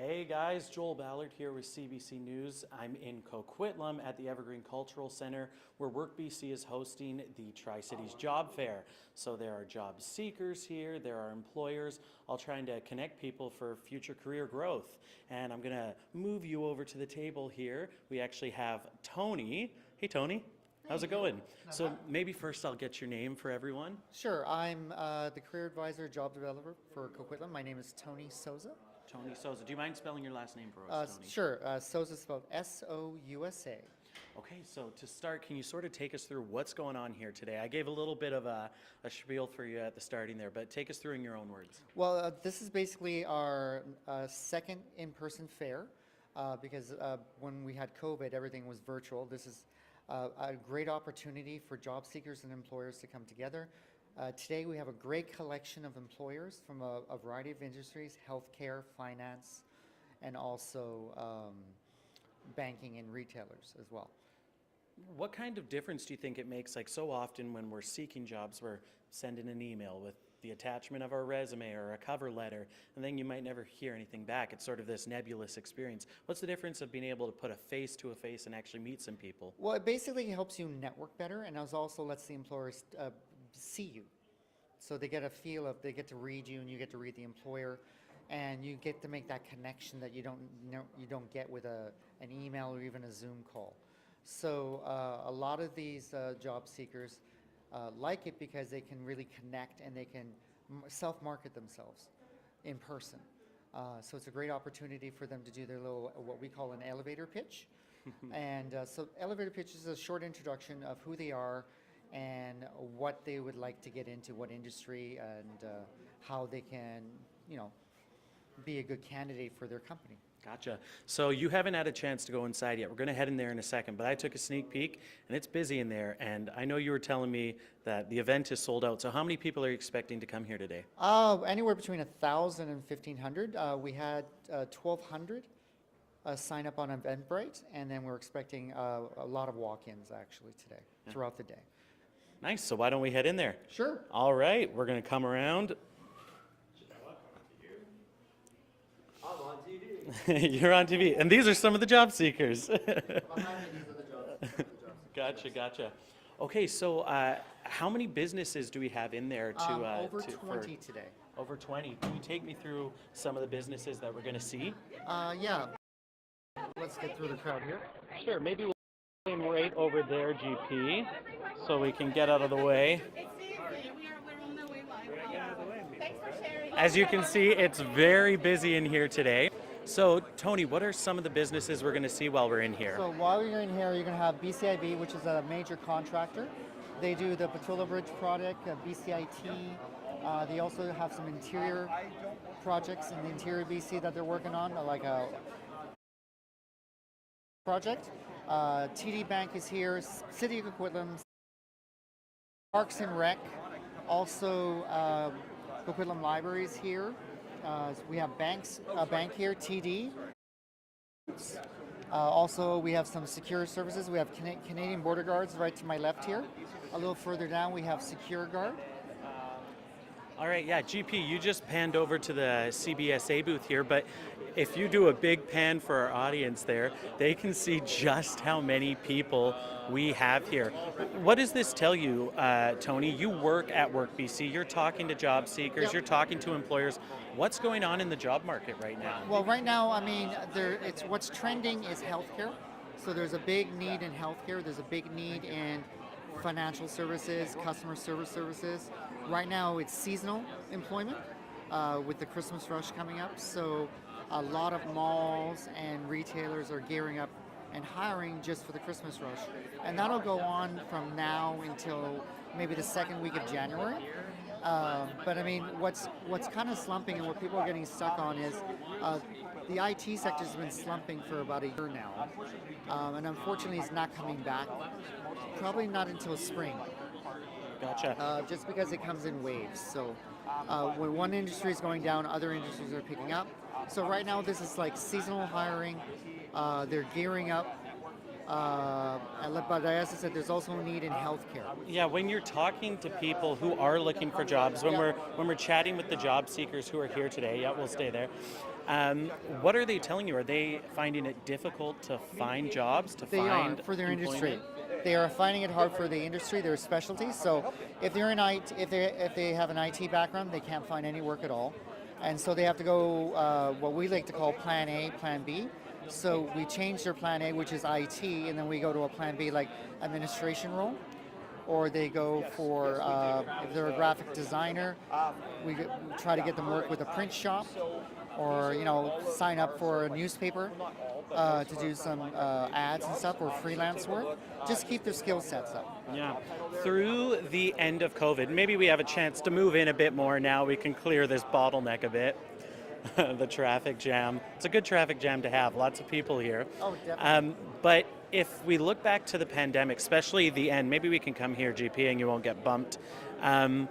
Hey guys, Joel Ballard here with CBC News. I'm in Coquitlam at the Evergreen Cultural Center where WorkBC is hosting the Tri-Cities Job Fair. So there are job seekers here, there are employers, all trying to connect people for future career growth. And I'm gonna move you over to the table here. We actually have Tony. Hey Tony, how's it going? So maybe first I'll get your name for everyone. Sure, I'm the career advisor, job developer for Coquitlam. My name is Tony Souza. Tony Souza. Do you mind spelling your last name for us, Tony? Sure, Souza is spelled S-O-U-S-A. Okay, so to start, can you sort of take us through what's going on here today? I gave a little bit of a spiel for you at the starting there, but take us through in your own words. Well, this is basically our second in-person fair because when we had COVID, everything was virtual. This is a great opportunity for job seekers and employers to come together. Today we have a great collection of employers from a variety of industries, healthcare, finance, and also banking and retailers as well. What kind of difference do you think it makes? Like so often when we're seeking jobs, we're sending an email with the attachment of our resume or a cover letter, and then you might never hear anything back. It's sort of this nebulous experience. What's the difference of being able to put a face to a face and actually meet some people? Well, it basically helps you network better, and it also lets the employers see you. So they get a feel of, they get to read you and you get to read the employer, and you get to make that connection that you don't get with an email or even a Zoom call. So a lot of these job seekers like it because they can really connect and they can self-market themselves in person. So it's a great opportunity for them to do their little, what we call an elevator pitch. And so elevator pitch is a short introduction of who they are and what they would like to get into, what industry, and how they can, be a good candidate for their company. Gotcha. So you haven't had a chance to go inside yet. We're going to head in there in a second, but I took a sneak peek and it's busy in there. And I know you were telling me that the event is sold out. So how many people are you expecting to come here today? Anywhere between 1,000 and 1,500. We had 1,200 sign up on Eventbrite, and then we're expecting a lot of walk-ins actually today, throughout the day. Nice. So why don't we head in there? Sure. All right. We're going to come around. You're on TV. And these are some of the job seekers. Gotcha. Okay, so how many businesses do we have in there to over 20 today. Over 20. Can you take me through some of the businesses that we're going to see? Yeah. Let's get through the crowd here. Sure, maybe we'll aim right over there, GP, so we can get out of the way. As you can see, it's very busy in here today. So, Tony, what are some of the businesses we're going to see while we're in here? So while you're in here, you're going to have BCIB, which is a major contractor. They do the Petula Bridge project, BCIT. They also have some interior projects in the interior BC that they're working on, like a project. TD Bank is here, City of Coquitlam, Parks and Rec, also Coquitlam Library is here. We have a bank here, TD. Also, we have some secure services. We have Canadian Border Guards right to my left here. A little further down, we have Secure Guard. All right, yeah, GP, you just panned over to the CBSA booth here, but if you do a big pan for our audience there, they can see just how many people we have here. What does this tell you, Tony? You work at WorkBC, you're talking to job seekers, Yep. You're talking to employers. What's going on in the job market right now? Well, right now, I mean, what's trending is healthcare. So there's a big need in healthcare. There's a big need in financial services, customer services. Right now, it's seasonal employment with the Christmas rush coming up. So a lot of malls and retailers are gearing up and hiring just for the Christmas rush. And that'll go on from now until maybe the second week of January. But I mean, what's kind of slumping and what people are getting stuck on is the IT sector has been slumping for about a year now. And unfortunately, it's not coming back. Probably not until spring. Gotcha. Just because it comes in waves. So when one industry is going down, other industries are picking up. So right now, this is like seasonal hiring. They're gearing up. But as I said, there's also a need in healthcare. Yeah, when you're talking to people who are looking for jobs, when we're chatting with the job seekers who are here today, yeah, we'll stay there. What are they telling you? Are they finding it difficult to find jobs, to They find are for their industry. employment? They are finding it hard for the industry, their specialty. So if they're in IT, if they have an IT background, they can't find any work at all, and so they have to go what we like to call Plan A, Plan B. So we change their Plan A, which is IT, and then we go to a Plan B like administration role, or they go for if they're a graphic designer, we try to get them work with a print shop, or sign up for a newspaper to do some ads and stuff, or freelance work. Just keep their skill sets up. Yeah. Through the end of COVID, maybe we have a chance to move in a bit more now. We can clear this bottleneck a bit. The traffic jam. It's a good traffic jam to have. Lots of people here. Oh, definitely. But if we look back to the pandemic, especially the end, maybe we can come here, GP, and you won't get bumped. Coming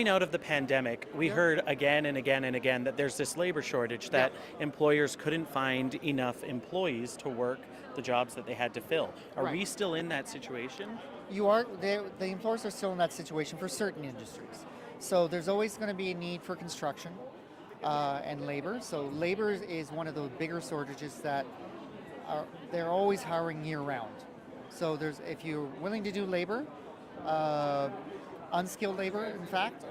out of the pandemic, we heard again and again and again that there's this labor shortage, that employers couldn't find enough employees to work the jobs that they had to fill. Are Right. we still in that situation? The employers are still in that situation for certain industries. So there's always going to be a need for construction and labor. So labor is one of the bigger shortages that they're always hiring year round. So if you're willing to do labor, unskilled labor, in fact,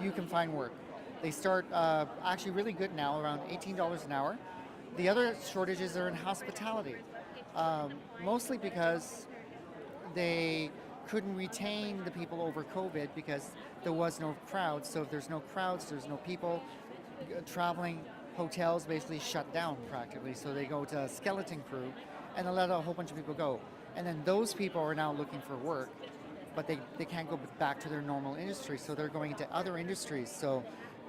you can find work. They start actually really good now, around $18 an hour. The other shortages are in hospitality, mostly because they couldn't retain the people over COVID because there was no crowds. So if there's no crowds, there's no people traveling. Hotels basically shut down practically. So they go to a skeleton crew and they let a whole bunch of people go. And then those people are now looking for work, but they can't go back to their normal industry. So they're going into other industries. So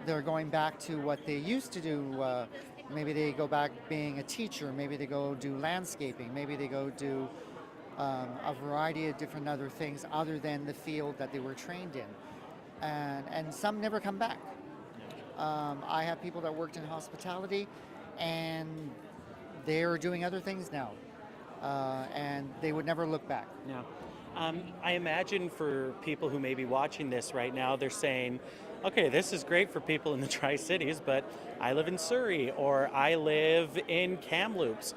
they're going back to what they used to do. Maybe they go back being a teacher. Maybe they go do landscaping. Maybe they go do a variety of different other things other than the field that they were trained in. And some never come back. I have people that worked in hospitality and they're doing other things now. And they would never look back. Yeah. I imagine for people who may be watching this right now, they're saying, okay, this is great for people in the Tri-Cities, but I live in Surrey or I live in Kamloops.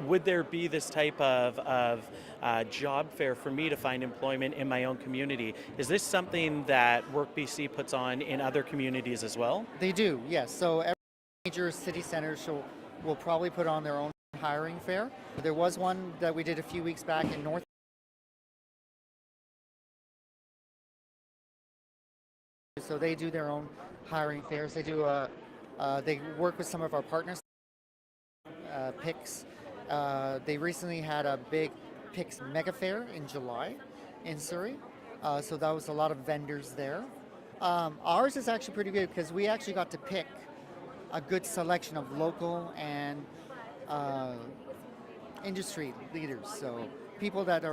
Would there be this type of job fair for me to find employment in my own community? Is this something that WorkBC puts on in other communities as well? They do, yes. So every major city center will probably put on their own hiring fair. There was one that we did a few weeks back in North. So they do their own hiring fairs. They do they work with some of our partners, PICS. They recently had a big PICS mega fair in July in Surrey. So that was a lot of vendors there. Ours is actually pretty good because we actually got to pick a good selection of local and industry leaders. So people that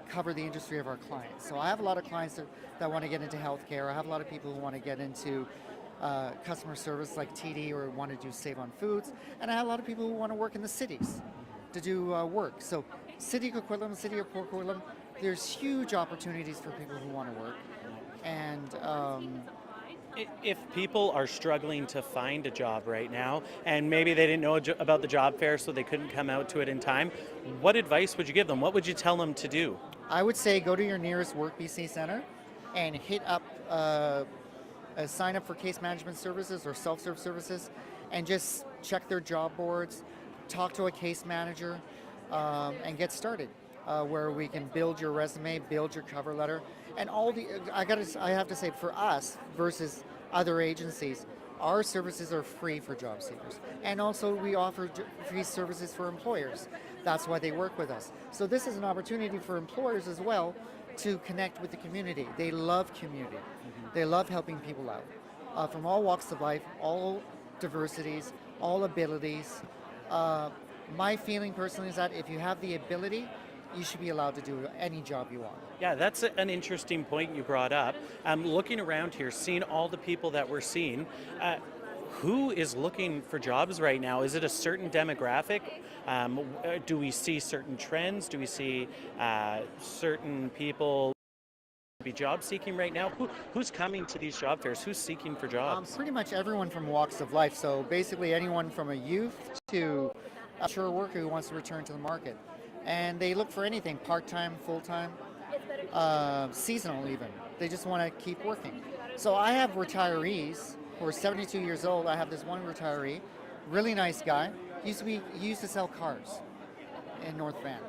cover the industry of our clients. So I have a lot of clients that want to get into healthcare. I have a lot of people who want to get into customer service like TD or want to do Save on Foods. And I have a lot of people who want to work in the cities to do work. So City of Coquitlam, City of Port Coquitlam, there's huge opportunities for people who want to work. And if people are struggling to find a job right now, and maybe they didn't know about the job fair so they couldn't come out to it in time, what advice would you give them? What would you tell them to do? I would say go to your nearest WorkBC center and hit up, sign up for case management services or self-serve services, and just check their job boards, talk to a case manager, and get started. Where we can build your resume, build your cover letter, and I have to say, for us versus other agencies, our services are free for job seekers, and also we offer free services for employers. That's why they work with us. So this is an opportunity for employers as well to connect with the community. They love community. They love helping people out from all walks of life, all diversities, all abilities. My feeling personally is that if you have the ability, you should be allowed to do any job you want. Yeah, that's an interesting point you brought up. Looking around here, seeing all the people that we're seeing, who is looking for jobs right now? Is it a certain demographic? Do we see certain trends? Do we see certain people be job seeking right now? Who's coming to these job fairs? Who's seeking for jobs? Pretty much everyone from walks of life. So basically anyone from a youth to a mature worker who wants to return to the market. And they look for anything, part-time, full-time, seasonal even. They just want to keep working. So I have retirees who are 72 years old. I have this one retiree, really nice guy. He used to sell cars in North Van.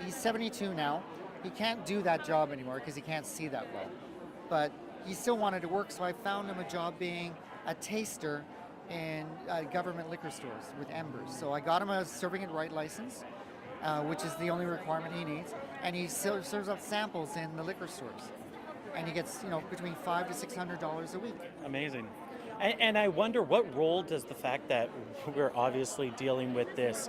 He's 72 now. He can't do that job anymore because he can't see that well. But he still wanted to work, so I found him a job being a taster in government liquor stores with Embers. So I got him a serving it right license, which is the only requirement he needs, and he serves out samples in the liquor stores. And he gets, between $500 to $600 a week. Amazing. And I wonder, what role does the fact that we're obviously dealing with this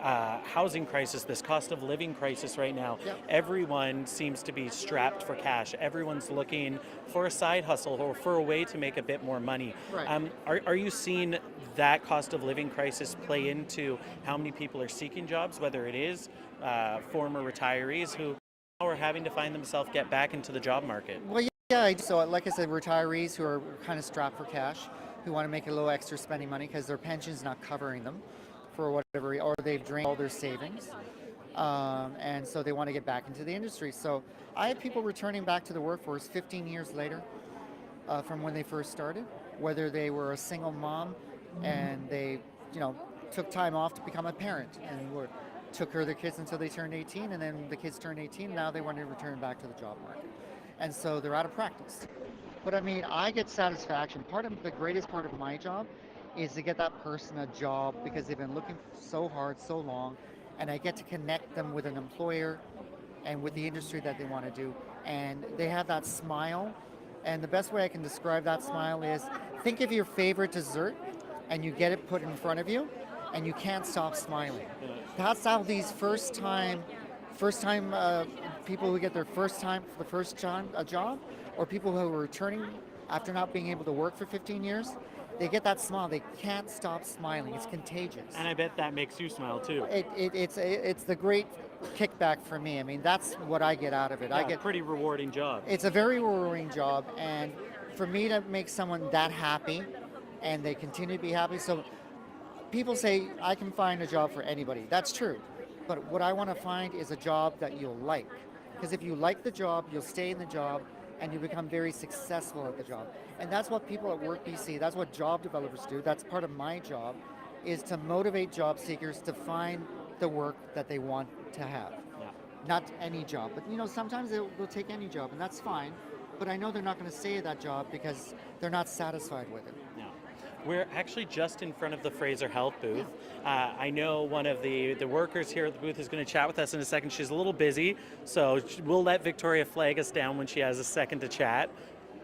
housing crisis, this cost of living crisis right now, Yep. Everyone seems to be strapped for cash. Everyone's looking for a side hustle or for a way to make a bit more money. Right. Are you seeing that cost of living crisis play into how many people are seeking jobs, whether it is former retirees who are having to find themselves get back into the job market? Well, yeah. So, like I said, retirees who are kind of strapped for cash, who want to make a little extra spending money because their pension's not covering them for whatever, or they've drained all their savings, and so they want to get back into the industry. So I have people returning back to the workforce 15 years later from when they first started, whether they were a single mom and they, took time off to become a parent and took care of their kids until they turned 18, and then the kids turned 18, now they want to return back to the job market. And so they're out of practice. But I mean, I get satisfaction. The greatest part of my job is to get that person a job because they've been looking so hard, so long, and I get to connect them with an employer and with the industry that they want to do. And they have that smile. And the best way I can describe that smile is, think of your favorite dessert and you get it put in front of you and you can't stop smiling. That's how these first time people who get their first time for the first time a job, or people who are returning after not being able to work for 15 years, they get that smile. They can't stop smiling. It's contagious. And I bet that makes you smile too. It's the great kickback for me. I mean, that's what I get out of it. Yeah, I get pretty rewarding job. It's a very rewarding job, and for me to make someone that happy, and they continue to be happy. So people say I can find a job for anybody. That's true, but what I want to find is a job that you'll like. Because if you like the job, you'll stay in the job, and you become very successful at the job. And that's what people at WorkBC, that's what job developers do. That's part of my job, is to motivate job seekers to find the work that they want to have. Yeah. Not any job, but sometimes they'll take any job, and that's fine. But I know they're not going to stay at that job because they're not satisfied with it. Yeah. We're actually just in front of the Fraser Health booth. I know one of the workers here at the booth is going to chat with us in a second. She's a little busy, so we'll let Victoria flag us down when she has a second to chat.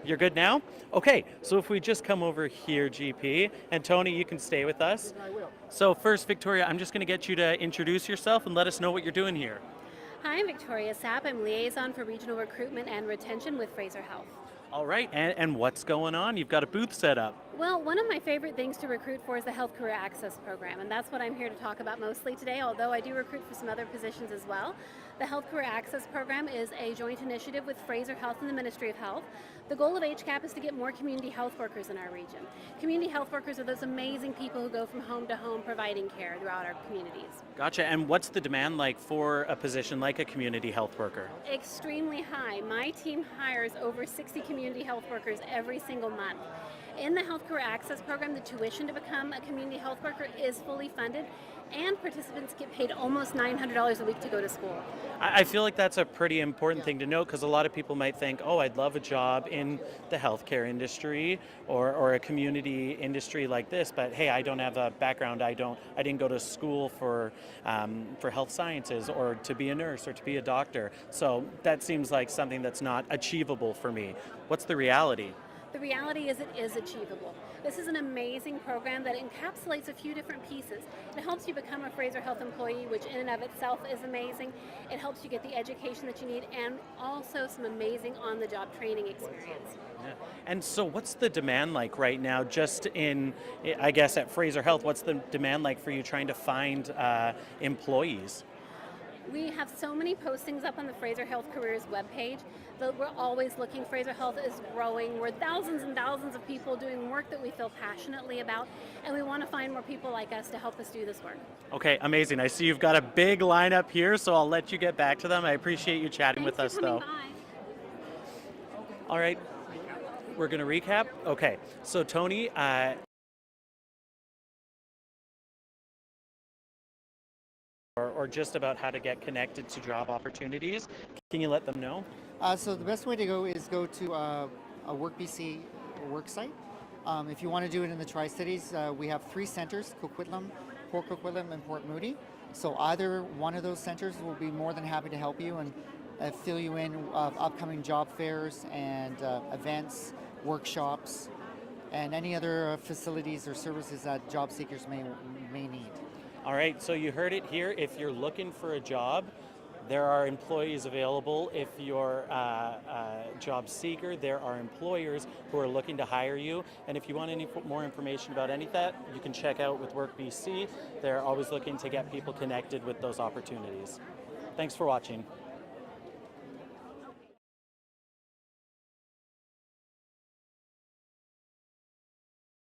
You're good now? Okay, so if we just come over here, GP, and Tony, you can stay with us. I will. So first, Victoria, I'm just going to get you to introduce yourself and let us know what you're doing here. Hi, I'm Victoria Sapp. I'm liaison for regional recruitment and retention with Fraser Health. All right, and what's going on? You've got a booth set up. Well, one of my favorite things to recruit for is the Health Career Access Program, and that's what I'm here to talk about mostly today, although I do recruit for some other positions as well. The Health Career Access Program is a joint initiative with Fraser Health and the Ministry of Health. The goal of HCAP is to get more community health workers in our region. Community health workers are those amazing people who go from home to home providing care throughout our communities. Gotcha, and what's the demand like for a position like a community health worker? Extremely high. My team hires over 60 community health workers every single month. In the Health Career Access Program, the tuition to become a community health worker is fully funded, and participants get paid almost $900 a week to go to school. I feel like that's a pretty important thing to note, because a lot of people might think, oh, I'd love a job in the healthcare industry or a community industry like this, but hey, I don't have a background. I didn't go to school for health sciences or to be a nurse or to be a doctor. So that seems like something that's not achievable for me. What's the reality? The reality is it is achievable. This is an amazing program that encapsulates a few different pieces. It helps you become a Fraser Health employee, which in and of itself is amazing. It helps you get the education that you need, and also some amazing on-the-job training experience. Yeah. And so what's the demand like right now, just in, I guess, at Fraser Health? What's the demand like for you trying to find employees? We have so many postings up on the Fraser Health Careers webpage that we're always looking. Fraser Health is growing. We're thousands and thousands of people doing work that we feel passionately about, and we want to find more people like us to help us do this work. Okay, amazing. I see you've got a big lineup here, so I'll let you get back to them. I appreciate you chatting Thanks with us, for coming though. by. All right, we're going to recap. Okay, so Tony, or just about how to get connected to job opportunities. Can you let them know? So the best way to go is go to a WorkBC work site. If you want to do it in the Tri-Cities, we have 3 centers, Coquitlam, Port Coquitlam, and Port Moody. So either one of those centers will be more than happy to help you and fill you in of upcoming job fairs and events, workshops, and any other facilities or services that job seekers may need. All right, so you heard it here. If you're looking for a job, there are employees available. If you're a job seeker, there are employers who are looking to hire you. And if you want any more information about any of that, you can check out with WorkBC. They're always looking to get people connected with those opportunities. Thanks for watching.